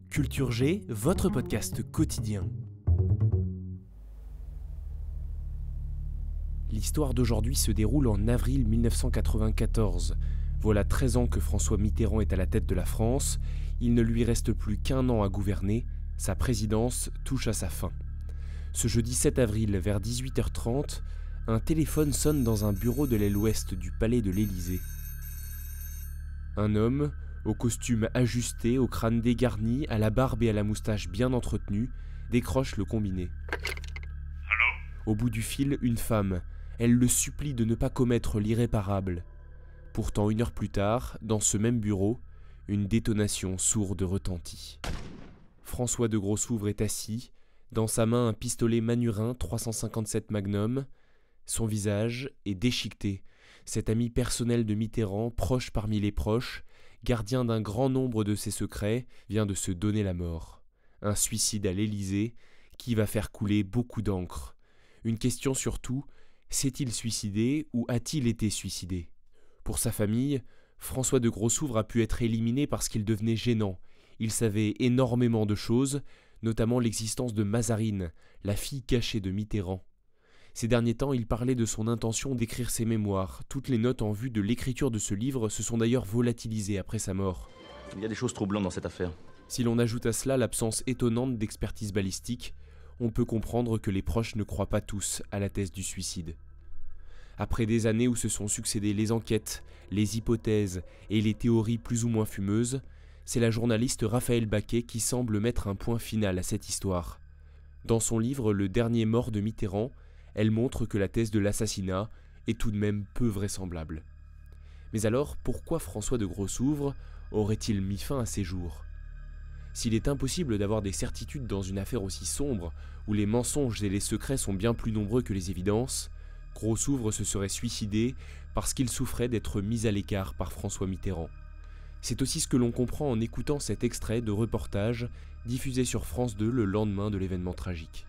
Culture G, votre podcast quotidien. L'histoire d'aujourd'hui se déroule en avril 1994. Voilà 13 ans que François Mitterrand est à la tête de la France. Il ne lui reste plus qu'un an à gouverner. Sa présidence touche à sa fin. Ce jeudi 7 avril, vers 18h30, un téléphone sonne dans un bureau de l'aile ouest du palais de l'Élysée. Un homme, au costume ajusté, au crâne dégarni, à la barbe et à la moustache bien entretenue, décroche le combiné. Allô ? Au bout du fil, une femme. Elle le supplie de ne pas commettre l'irréparable. Pourtant, 1 heure plus tard, dans ce même bureau, une détonation sourde retentit. François de Grossouvre est assis, dans sa main un pistolet Manurin 357 Magnum. Son visage est déchiqueté. Cet ami personnel de Mitterrand, proche parmi les proches, gardien d'un grand nombre de ses secrets, vient de se donner la mort. Un suicide à l'Élysée qui va faire couler beaucoup d'encre. Une question surtout, s'est-il suicidé ou a-t-il été suicidé ? Pour sa famille, François de Grossouvre a pu être éliminé parce qu'il devenait gênant. Il savait énormément de choses, notamment l'existence de Mazarine, la fille cachée de Mitterrand. Ces derniers temps, il parlait de son intention d'écrire ses mémoires. Toutes les notes en vue de l'écriture de ce livre se sont d'ailleurs volatilisées après sa mort. Il y a des choses troublantes dans cette affaire. Si l'on ajoute à cela l'absence étonnante d'expertise balistique, on peut comprendre que les proches ne croient pas tous à la thèse du suicide. Après des années où se sont succédées les enquêtes, les hypothèses et les théories plus ou moins fumeuses, c'est la journaliste Raphaël Baquet qui semble mettre un point final à cette histoire. Dans son livre « Le dernier mort de Mitterrand », elle montre que la thèse de l'assassinat est tout de même peu vraisemblable. Mais alors, pourquoi François de Grossouvre aurait-il mis fin à ses jours ? S'il est impossible d'avoir des certitudes dans une affaire aussi sombre, où les mensonges et les secrets sont bien plus nombreux que les évidences, Grossouvre se serait suicidé parce qu'il souffrait d'être mis à l'écart par François Mitterrand. C'est aussi ce que l'on comprend en écoutant cet extrait de reportage diffusé sur France 2 le lendemain de l'événement tragique.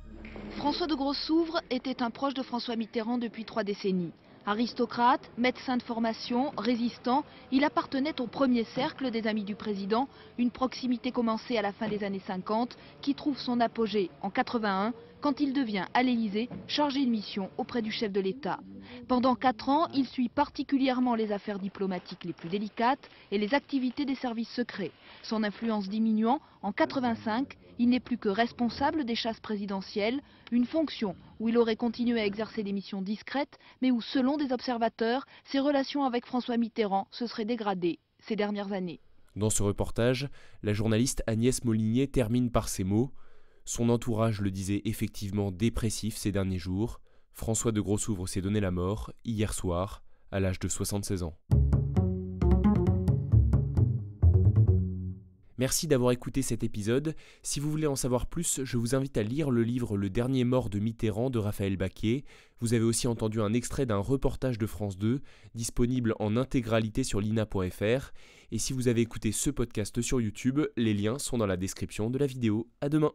François de Grossouvre était un proche de François Mitterrand depuis 3 décennies. Aristocrate, médecin de formation, résistant, il appartenait au premier cercle des amis du président, une proximité commencée à la fin des années 50 qui trouve son apogée en 81 quand il devient à l'Élysée chargé de mission auprès du chef de l'État. Pendant 4 ans, il suit particulièrement les affaires diplomatiques les plus délicates et les activités des services secrets. Son influence diminuant, en 85, il n'est plus que responsable des chasses présidentielles, une fonction où il aurait continué à exercer des missions discrètes, mais où, selon des observateurs, ses relations avec François Mitterrand se seraient dégradées ces dernières années. Dans ce reportage, la journaliste Agnès Molinier termine par ces mots. Son entourage le disait effectivement dépressif ces derniers jours. François de Grossouvre s'est donné la mort hier soir, à l'âge de 76 ans. Merci d'avoir écouté cet épisode. Si vous voulez en savoir plus, je vous invite à lire le livre « Le dernier mort de Mitterrand » de Raphaël Baquet. Vous avez aussi entendu un extrait d'un reportage de France 2, disponible en intégralité sur lina.fr. Et si vous avez écouté ce podcast sur YouTube, les liens sont dans la description de la vidéo. À demain.